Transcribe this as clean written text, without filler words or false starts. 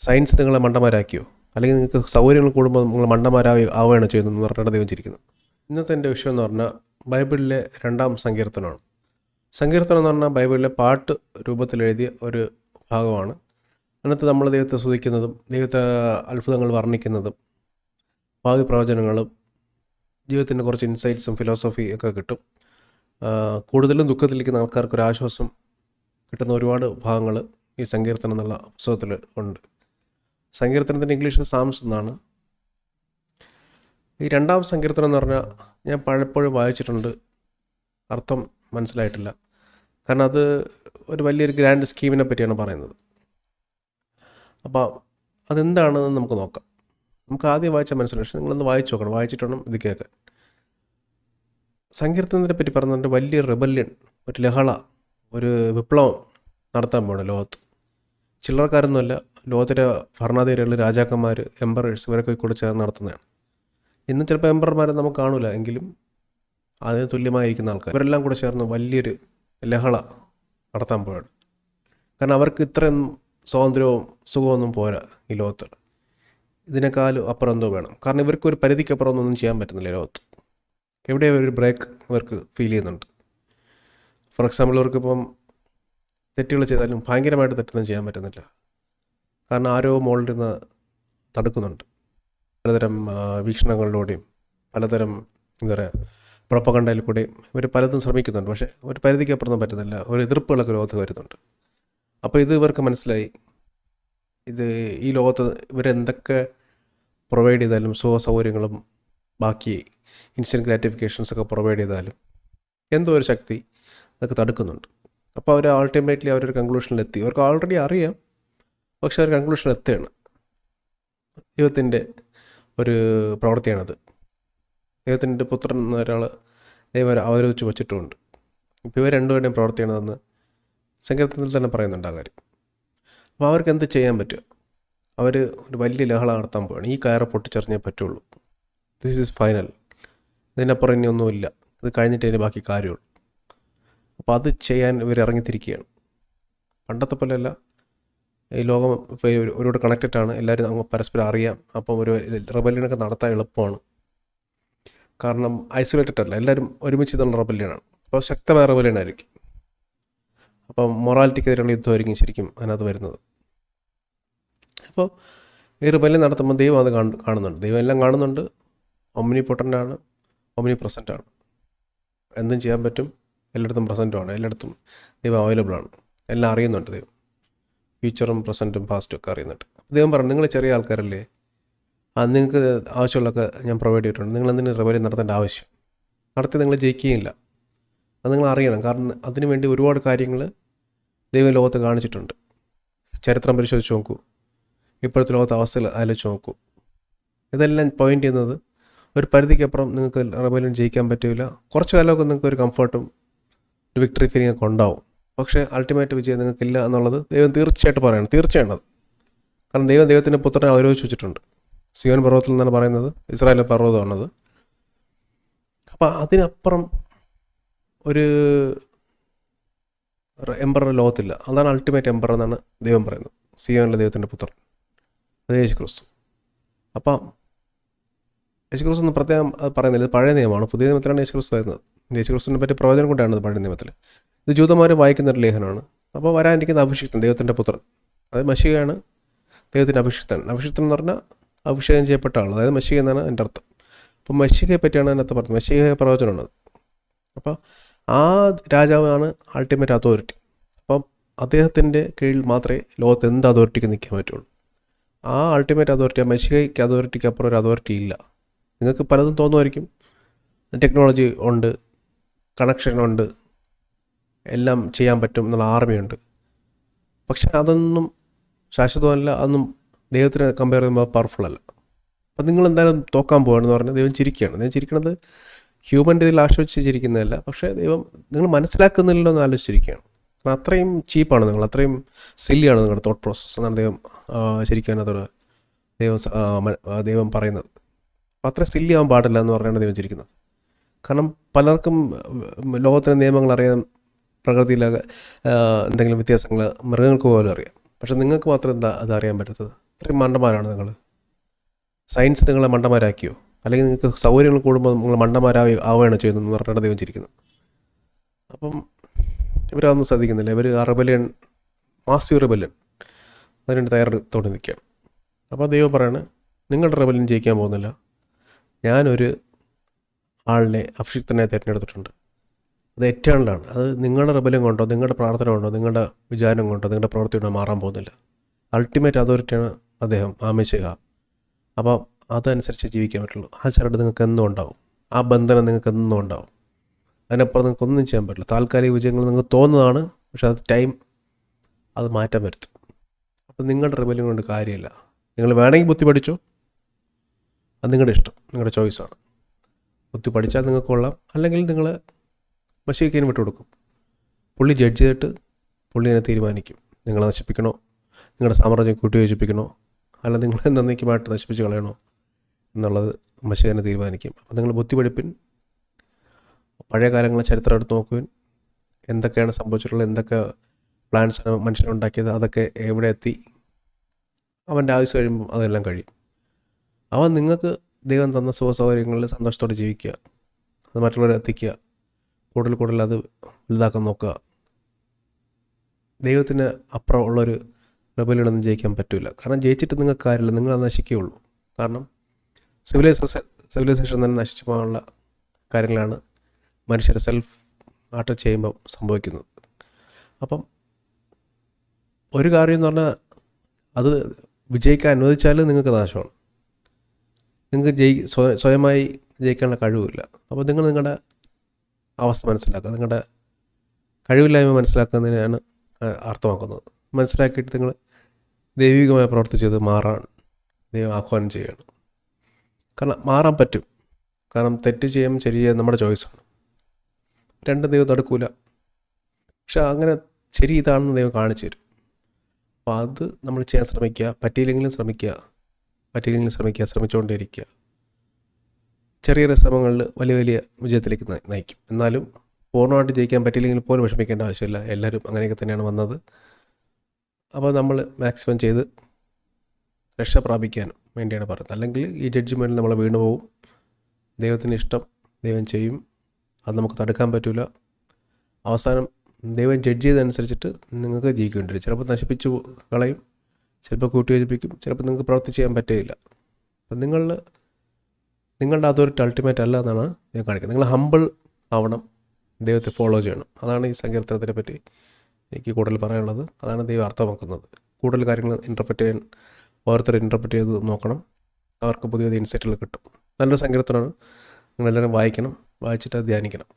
Science നിങ്ങളെ മണ്ടന്മാരാക്കിയോ? അല്ലെങ്കിൽ നിങ്ങൾക്ക് സൗകര്യങ്ങൾ കൂടുമ്പോൾ നിങ്ങൾ ആവുകയാണോ ചെയ്യുന്നതെന്ന് പറഞ്ഞിട്ടാണ് ദൈവം ചിരിക്കുന്നത്. ഇന്നത്തെ എൻ്റെ വിഷയം എന്ന് പറഞ്ഞാൽ ബൈബിളിലെ 2-ാം സങ്കീർത്തനമാണ്. സങ്കീർത്തനം എന്ന് പറഞ്ഞാൽ ബൈബിളിലെ പാട്ട് രൂപത്തിലെഴുതിയ ഒരു ഭാഗമാണ്. അതിനകത്ത് നമ്മൾ ദൈവത്തെ സ്തുതിക്കുന്നതും ദൈവത്തെ അത്ഭുതങ്ങൾ വർണ്ണിക്കുന്നതും ഭാവി പ്രവചനങ്ങളും ജീവിതത്തിൻ്റെ കുറച്ച് ഇൻസൈറ്റ്സും ഫിലോസഫി ഒക്കെ കിട്ടും. കൂടുതലും ദുഃഖത്തിലിരിക്കുന്ന ആൾക്കാർക്ക് ഒരു ആശ്വാസം കിട്ടുന്ന ഒരുപാട് ഭാഗങ്ങൾ ഈ സങ്കീർത്തനം എന്നുള്ള പുസ്തകത്തിൽ ഉണ്ട്. സങ്കീർത്തനത്തിൻ്റെ ഇംഗ്ലീഷിൽ സാംസ് എന്നാണ്. ഈ 2-ാം സങ്കീർത്തനം എന്ന് പറഞ്ഞാൽ ഞാൻ പലപ്പോഴും വായിച്ചിട്ടുണ്ട്, അർത്ഥം മനസ്സിലായിട്ടില്ല. കാരണം അത് ഒരു വലിയൊരു ഗ്രാൻഡ് സ്കീമിനെ പറ്റിയാണ് പറയുന്നത്. അപ്പോൾ അതെന്താണെന്ന് നമുക്ക് നോക്കാം. നമുക്ക് ആദ്യം വായിച്ചാൽ മനസ്സിലായി, പക്ഷേ നിങ്ങളൊന്ന് വായിച്ചു നോക്കണം, വായിച്ചിട്ട് വേണം ഇത് കേൾക്കാൻ. സങ്കീർത്തനത്തിനെ പറ്റി പറഞ്ഞിട്ട് വലിയ റിബല്യൻ, ഒരു ലഹള, ഒരു വിപ്ലവം നടത്താൻ പോകണം ലോകത്ത്. ചില്ലറക്കാരൊന്നുമല്ല, ലോകത്തിലെ ഭരണാധികാരികൾ, രാജാക്കന്മാർ, എംപറേഴ്സ് ഇവരൊക്കെ കൂടെ ചേർന്ന് നടത്തുന്നതാണ്. ഇന്ന് ചിലപ്പോൾ എംപറർമാരെ നമുക്ക് കാണില്ല, എങ്കിലും അതിന് തുല്യമായിരിക്കുന്ന ആൾക്കാർ ഇവരെല്ലാം കൂടെ ചേർന്ന് വലിയൊരു ലഹള നടത്താൻ പോവാണ്. കാരണം അവർക്ക് ഇത്രയും സ്വാതന്ത്ര്യവും സുഖമൊന്നും പോരാ ഈ ലോകത്ത്. ഇതിനേക്കാളും അപ്പുറം എന്തോ വേണം. കാരണം ഇവർക്ക് ഒരു പരിധിക്കപ്പുറം ഒന്നും ചെയ്യാൻ പറ്റുന്നില്ല ലോകത്ത്. എവിടെ ഒരു ബ്രേക്ക് ഇവർക്ക് ഫീൽ ചെയ്യുന്നുണ്ട്. ഫോർ എക്സാമ്പിൾ, ഇവർക്കിപ്പം തെറ്റുകൾ ചെയ്താലും ഭയങ്കരമായിട്ട് തെറ്റൊന്നും ചെയ്യാൻ പറ്റുന്നില്ല. കാരണം ആരോ മുകളിൽ നിന്ന് തടുക്കുന്നുണ്ട്. പലതരം വീക്ഷണങ്ങളിലൂടെയും പലതരം എന്താ പറയുക പ്രൊപ്പഗണ്ടയിൽ കൂടെയും ഇവർ പലതും ശ്രമിക്കുന്നുണ്ട്. പക്ഷേ ഒരു പരിധിക്കപ്പുറം പറ്റുന്നില്ല. ഒരു എതിർപ്പുകളൊക്കെ ലോകത്ത് വരുന്നുണ്ട്. അപ്പോൾ ഇത് ഇവർക്ക് മനസ്സിലായി, ഇത് ഈ ലോകത്ത് ഇവരെന്തൊക്കെ പ്രൊവൈഡ് ചെയ്താലും, സുഖ സൗകര്യങ്ങളും ബാക്കി ഇൻസ്റ്റൻറ്റ് ഗ്രാറ്റിഫിക്കേഷൻസൊക്കെ പ്രൊവൈഡ് ചെയ്താലും എന്തോ ഒരു ശക്തി അതൊക്കെ തടുക്കുന്നുണ്ട്. അപ്പോൾ അവർ അൾട്ടിമേറ്റ്ലി അവരൊരു കൺക്ലൂഷനിലെത്തി. അവർക്ക് ഓൾറെഡി അറിയാം, പക്ഷെ അവർ കൺക്ലൂഷനിലെത്തുകയാണ്. ദൈവത്തിൻ്റെ ഒരു പ്രവൃത്തിയാണത്. ദൈവത്തിൻ്റെ പുത്രൻ എന്ന ഒരാൾ ദൈവം അവതരിച്ച് വച്ചിട്ടുമുണ്ട്. ഇപ്പോൾ ഇവർ രണ്ടുപേരുടെയും പ്രവൃത്തിയാണതെന്ന് സങ്കീർത്തനത്തിൽ തന്നെ പറയുന്നുണ്ട് ആ കാര്യം. അപ്പോൾ അവർക്ക് എന്ത് ചെയ്യാൻ പറ്റുക? അവർ ഒരു വലിയ ലഹള നടത്താൻ പോവുകയാണ്. ഈ കയറ് പൊട്ടിച്ചെറിഞ്ഞേ പറ്റുള്ളൂ. This is final. ഇതിനപ്പുറം ഇനി ഒന്നുമില്ല. ഇത് കഴിഞ്ഞിട്ട് അതിന് ബാക്കി കാര്യമുള്ളൂ. അപ്പോൾ അത് ചെയ്യാൻ ഇവർ ഇറങ്ങിത്തിരിക്കുകയാണ്. പണ്ടത്തെ പോലെയല്ല, ഈ ലോകം ഇപ്പോൾ ഒരുപാട് കണക്റ്റഡ് ആണ്. എല്ലാവരും അങ്ങ് പരസ്പരം അറിയാം. അപ്പം ഒരു റെബല്യനൊക്കെ നടത്താൻ എളുപ്പമാണ്. കാരണം ഐസൊലേറ്റഡ് അല്ല, എല്ലാവരും ഒരുമിച്ച് ഇതുള്ള റെബല്യനാണ്. അപ്പോൾ ശക്തമായ റെബല്യനായിരിക്കും. അപ്പം മൊറാലിറ്റിക്കെതിരെയുള്ള യുദ്ധമായിരിക്കും ശരിക്കും അതിനകത്ത് വരുന്നത്. അപ്പോൾ ഈ റിബല്യൻ നടത്തുമ്പോൾ ദൈവം അത് കാണുന്നുണ്ട്. ദൈവം എല്ലാം കാണുന്നുണ്ട്. ഒമിനി പൊട്ടൻ്റാണ്, ഒമിനി പ്രസൻ്റാണ്. എന്തും ചെയ്യാൻ പറ്റും, എല്ലായിടത്തും പ്രസൻറ്റുമാണ്, എല്ലായിടത്തും ദൈവം അവൈലബിളാണ്. എല്ലാം അറിയുന്നുണ്ട് ദൈവം. ഫ്യൂച്ചറും പ്രസൻറ്റും പാസ്റ്റും ഒക്കെ അറിയുന്നുണ്ട്. ദൈവം പറഞ്ഞു, നിങ്ങൾ ചെറിയ ആൾക്കാരല്ലേ, നിങ്ങൾക്ക് ആവശ്യമുള്ളതൊക്കെ ഞാൻ പ്രൊവൈഡ് ചെയ്തിട്ടുണ്ട്. നിങ്ങൾ എന്തിന് റിബല്യൻ നടത്തേണ്ട ആവശ്യം? നടത്തി നിങ്ങൾ ജയിക്കുകയില്ല. അത് നിങ്ങൾ അറിയണം. കാരണം അതിനു വേണ്ടി ഒരുപാട് കാര്യങ്ങൾ ദൈവം ലോകത്ത് കാണിച്ചിട്ടുണ്ട്. ചരിത്രം പരിശോധിച്ച് നോക്കൂ, ഇപ്പോഴത്തെ ലോകത്തെ അവസ്ഥയിൽ ആലോചിച്ച് നോക്കൂ. ഇതെല്ലാം പോയിൻ്റ് ചെയ്യുന്നത് ഒരു പരിധിക്കപ്പുറം നിങ്ങൾക്ക് റിബല്യൻ ജയിക്കാൻ പറ്റില്ല. കുറച്ച് കാലമൊക്കെ നിങ്ങൾക്ക് ഒരു കംഫർട്ടും ഒരു വിക്ടറി ഫീലിംഗ് ഒക്കെ ഉണ്ടാവും. പക്ഷേ അൾട്ടിമേറ്റ് വിജയം നിങ്ങൾക്കില്ല എന്നുള്ളത് ദൈവം തീർച്ചയായിട്ടും പറയണം. തീർച്ചയാണ് അത്. കാരണം ദൈവത്തിൻ്റെ പുത്രനെ അവരോധിച്ച് വെച്ചിട്ടുണ്ട്. സിയോൻ പർവ്വതത്തിൽ നിന്നാണ് പറയുന്നത്, ഇസ്രായേൽ പർവ്വതമാണത്. അപ്പോൾ അതിനപ്പുറം ഒരു എംപറർ ലോകത്തില്ല. അതാണ് അൾട്ടിമേറ്റ് എംപറർ എന്നാണ് ദൈവം പറയുന്നത്. സിയോനിലെ ദൈവത്തിൻ്റെ പുത്രൻ, അത് യേശുക്രിസ്തു. അപ്പം യേശുക്രിസ്തു എന്ന് പ്രത്യേകം അത് പറയുന്നില്ല. ഇത് പഴയ നിയമമാണ്. പുതിയ നിയമത്തിലാണ് യേശുക്രിസ്തു വരുന്നത്. യേശുക്രിസ്തുവിനെ പറ്റി പ്രവചനം കൊണ്ടാണ് പഴയ നിയമത്തിൽ. ഇത് ജൂതന്മാർ വായിക്കുന്ന ഒരു ലേഖനമാണ്. അപ്പോൾ വരാനിരിക്കുന്ന അഭിഷിക്തൻ, ദൈവത്തിൻ്റെ പുത്രൻ, അത് മശിഹയാണ്, ദൈവത്തിൻ്റെ അഭിഷിക്തൻ. അഭിഷിക്തൻ എന്ന് പറഞ്ഞാൽ അഭിഷേകം ചെയ്യപ്പെട്ട ആൾ, അതായത് മശിഹ എന്നാണ് എൻ്റെ അർത്ഥം. അപ്പോൾ മശിഹയെ പറ്റിയാണ് അതിനകത്ത് പറഞ്ഞത്. മശിഹ പ്രവചനമാണത്. അപ്പോൾ ആ രാജാവാണ് അൾട്ടിമേറ്റ് അതോറിറ്റി. അപ്പം അദ്ദേഹത്തിൻ്റെ കീഴിൽ മാത്രമേ ലോകത്ത് എന്ത് അതോറിറ്റിക്ക് നിൽക്കാൻ പറ്റുള്ളൂ. ആ അൾട്ടിമേറ്റ് അതോറിറ്റി, ആ മശിഹയ്ക്ക് അതോറിറ്റിക്ക് അപ്പുറം ഒരു അതോറിറ്റി ഇല്ല. നിങ്ങൾക്ക് പലതും തോന്നുമായിരിക്കും, ടെക്നോളജി ഉണ്ട്, കണക്ഷൻ ഉണ്ട്, എല്ലാം ചെയ്യാൻ പറ്റും എന്നുള്ള ആർമിയുണ്ട്. പക്ഷെ അതൊന്നും ശാശ്വതമല്ല. അതൊന്നും ദൈവത്തിന് കമ്പയർ ചെയ്യുമ്പോൾ പവർഫുൾ അല്ല. അപ്പം നിങ്ങൾ എന്തായാലും തോക്കാൻ പോവുകയാണെന്ന് പറഞ്ഞാൽ ദൈവം ചിരിക്കുകയാണ്. ദൈവം ചിരിക്കണത് ഹ്യൂമൻ്റെ ഇതിൽ ആശ്രയിച്ച് ചിരിക്കുന്നതല്ല, പക്ഷേ ദൈവം നിങ്ങൾ മനസ്സിലാക്കുന്നില്ലല്ലോ എന്ന് ആലോചിച്ചിരിക്കുകയാണ്. കാരണം അത്രയും ചീപ്പാണ് നിങ്ങൾ, അത്രയും സില്ലിയാണ് നിങ്ങളുടെ തോട്ട് പ്രോസസ്സ് എന്നാണ് ദൈവം ശരിക്കും അതോട് ദൈവം പറയുന്നത്. അപ്പോൾ അത്ര സില്ലി ആവാൻ പാടില്ല എന്ന് പറഞ്ഞാണ് ദൈവം ചിരിക്കുന്നത്. കാരണം പലർക്കും ലോകത്തിൻ്റെ നിയമങ്ങൾ അറിയാൻ, പ്രകൃതിയിലെ എന്തെങ്കിലും വ്യത്യാസങ്ങൾ മൃഗങ്ങൾക്ക് പോലും അറിയാം. പക്ഷെ നിങ്ങൾക്ക് മാത്രം എന്താ അത് അറിയാൻ പറ്റാത്തത്? ഇത്രയും മണ്ടന്മാരാണ് നിങ്ങൾ. സയൻസ് നിങ്ങളെ മണ്ടന്മാരാക്കിയോ? അല്ലെങ്കിൽ നിങ്ങൾക്ക് സൗകര്യങ്ങൾ കൂടുമ്പോൾ നിങ്ങൾ ആവുകയാണോ ചെയ്യുന്നതെന്ന് പറഞ്ഞിട്ടാണ് ദൈവം ചിരിക്കുന്നത്. അപ്പം ഇവരതൊന്നും ശ്രദ്ധിക്കുന്നില്ല. ഇവർ ആ റെബല്യൻ, മാസീവ് റെബല്യൻ, അതിനുവേണ്ടി തയ്യാറെടുത്തോണ്ട് നിൽക്കുകയാണ്. അപ്പോൾ ദൈവം പറയാണ്, നിങ്ങളുടെ റെബല്യൻ ജയിക്കാൻ പോകുന്നില്ല. ഞാനൊരു ആളിനെ അഭിഷിക്തനെ തിരഞ്ഞെടുത്തിട്ടുണ്ട്. അത് എറ്റേണലാണ്. അത് നിങ്ങളുടെ റെബല്യൻ കൊണ്ടോ നിങ്ങളുടെ പ്രാർത്ഥന കൊണ്ടോ നിങ്ങളുടെ വിചാരം കൊണ്ടോ നിങ്ങളുടെ പ്രവൃത്തി കൊണ്ടോ മാറാൻ പോകുന്നില്ല. അൾട്ടിമേറ്റ് അതോറിറ്റിയാണ് അദ്ദേഹം, ആമേശിക. അപ്പം അതനുസരിച്ച് ജീവിക്കാൻ പറ്റുള്ളൂ. ആ ചരട് നിങ്ങൾക്ക് എന്നും ഉണ്ടാവും. ആ ബന്ധനം നിങ്ങൾക്ക് എന്നും ഉണ്ടാവും. അതിനപ്പുറം നിങ്ങൾക്ക് ഒന്നും ചെയ്യാൻ പറ്റില്ല. താൽക്കാലിക വിജയങ്ങൾ നിങ്ങൾക്ക് തോന്നുന്നതാണ്, പക്ഷെ അത് ടൈം അത് മാറ്റം വരുത്തും. അപ്പം നിങ്ങളുടെ റെബല്യൻ കൊണ്ട് കാര്യമില്ല. നിങ്ങൾ വേണമെങ്കിൽ ബുദ്ധി പഠിച്ചോ, അത് നിങ്ങളുടെ ഇഷ്ടം, നിങ്ങളുടെ ചോയ്സാണ്. ബുദ്ധി പഠിച്ചാൽ നിങ്ങൾക്ക് കൊള്ളാം, അല്ലെങ്കിൽ നിങ്ങൾ മഷീക്കിന് വിട്ടുകൊടുക്കും. പുള്ളി ജഡ്ജ് ചെയ്തിട്ട് പുള്ളി അതിനെ തീരുമാനിക്കും. നിങ്ങളെ നശിപ്പിക്കണോ, നിങ്ങളുടെ സാമ്രാജ്യം കൂട്ടിയോജിപ്പിക്കണോ, അല്ല നിങ്ങളെ നന്ദിക്കുമായിട്ട് നശിപ്പിച്ച് കളയണോ എന്നുള്ളത് മഷീഖനെ തീരുമാനിക്കും. അപ്പോൾ നിങ്ങൾ ബുദ്ധി പഠിപ്പിൻ, പഴയ കാലങ്ങളെ ചരിത്രം എടുത്ത് നോക്കുവിൻ, എന്തൊക്കെയാണ് സംഭവിച്ചിട്ടുള്ളത്, എന്തൊക്കെ പ്ലാൻസാണ് മനുഷ്യനുണ്ടാക്കിയത്, അതൊക്കെ എവിടെ എത്തി, അവൻ്റെ ആവശ്യം കഴിയുമ്പോൾ അതെല്ലാം കഴിയും. അവൻ നിങ്ങൾക്ക് ദൈവം തന്ന സുഖസൗകര്യങ്ങളിൽ സന്തോഷത്തോടെ ജീവിക്കുക, അത് മറ്റുള്ളവരെ എത്തിക്കുക, കൂടുതൽ അത് വലുതാക്കാൻ നോക്കുക. ദൈവത്തിന് അപ്പുറം ഉള്ളൊരു റെബല്യനൊന്നും ജയിക്കാൻ പറ്റില്ല. കാരണം ജയിച്ചിട്ട് നിങ്ങൾക്ക് കാര്യമില്ല, നിങ്ങൾ അത് നശിക്കുകയുള്ളൂ. കാരണം സിവിലൈസേഷൻ തന്നെ നശിച്ചു പോകാനുള്ള കാര്യങ്ങളാണ് മനുഷ്യരെ സെൽഫ് ആർട്ട് ചെയ്യുമ്പോൾ സംഭവിക്കുന്നത്. അപ്പം ഒരു കാര്യം എന്ന് പറഞ്ഞാൽ അത് വിജയിക്കാൻ അനുവദിച്ചാൽ നിങ്ങൾക്ക് നാശമാണ്. നിങ്ങൾക്ക് സ്വയമായി ജയിക്കാനുള്ള കഴിവില്ല. അപ്പോൾ നിങ്ങൾ നിങ്ങളുടെ അവസ്ഥ മനസ്സിലാക്കുക, നിങ്ങളുടെ കഴിവില്ലായ്മ മനസ്സിലാക്കുന്നതിനാണ് അർത്ഥമാക്കുന്നത്. മനസ്സിലാക്കിയിട്ട് നിങ്ങൾ ദൈവികമായി പ്രവർത്തിച്ചത് മാറാൻ ദൈവം ആഹ്വാനം ചെയ്യുകയാണ്. കാരണം മാറാൻ പറ്റും. കാരണം തെറ്റ് ചെയ്യാൻ ശരി ചെയ്യാൻ നമ്മുടെ ചോയ്സാണ്. രണ്ടും ദൈവം തടുക്കൂല. പക്ഷെ അങ്ങനെ ശരി ഇതാണെന്ന് ദൈവം കാണിച്ചു തരും. അപ്പോൾ അത് നമ്മൾ ചെയ്യാൻ ശ്രമിക്കുക. പറ്റിയില്ലെങ്കിലും ശ്രമിച്ചുകൊണ്ടേയിരിക്കുക. ചെറിയ ശ്രമങ്ങളിൽ വലിയ വിജയത്തിലേക്ക് നയിക്കും. എന്നാലും പൂർണ്ണമായിട്ട് ജയിക്കാൻ പറ്റിയില്ലെങ്കിൽ പോലും വിഷമിക്കേണ്ട ആവശ്യമില്ല. എല്ലാവരും അങ്ങനെയൊക്കെ തന്നെയാണ് വന്നത്. അപ്പോൾ നമ്മൾ മാക്സിമം ചെയ്ത് രക്ഷ പ്രാപിക്കാനും വേണ്ടിയാണ് പറയുന്നത്. അല്ലെങ്കിൽ ഈ ജഡ്ജ്മെൻറ്റിൽ നമ്മൾ വീണു പോകും. ദൈവത്തിന് ഇഷ്ടം ദൈവം ചെയ്യും, അത് നമുക്ക് തടുക്കാൻ പറ്റില്ല. അവസാനം ദൈവം ജഡ്ജ് ചെയ്തതനുസരിച്ചിട്ട് നിങ്ങൾക്ക് ജീവിക്കേണ്ടി വരും. ചിലപ്പോൾ നശിപ്പിച്ചു കളയും, ചിലപ്പോൾ കൂട്ടിയോജിപ്പിക്കും, ചിലപ്പോൾ നിങ്ങൾക്ക് പ്രവർത്തിച്ച് ചെയ്യാൻ പറ്റുകയില്ല. അപ്പം നിങ്ങളുടെ അതോറിറ്റി അൾട്ടിമേറ്റ് അല്ല എന്നാണ് ഞാൻ കാണിക്കുന്നത്. നിങ്ങൾ ഹമ്പിൾ ആവണം, ദൈവത്തെ ഫോളോ ചെയ്യണം. അതാണ് ഈ സങ്കീർത്തനത്തിനെ പറ്റി എനിക്ക് കൂടുതൽ പറയാനുള്ളത്. അതാണ് ദൈവം അർത്ഥമാക്കുന്നത്. കൂടുതൽ കാര്യങ്ങൾ ഓരോരുത്തർ ഇൻ്റർപ്രറ്റ് ചെയ്ത് നോക്കണം. അവർക്ക് പുതിയ ഇൻസൈറ്റുകൾ കിട്ടും. നല്ലൊരു സങ്കീർത്തനമാണ്. നിങ്ങളെല്ലാവരും വായിക്കണം, വായിച്ചിട്ട് ധ്യാനിക്കണം.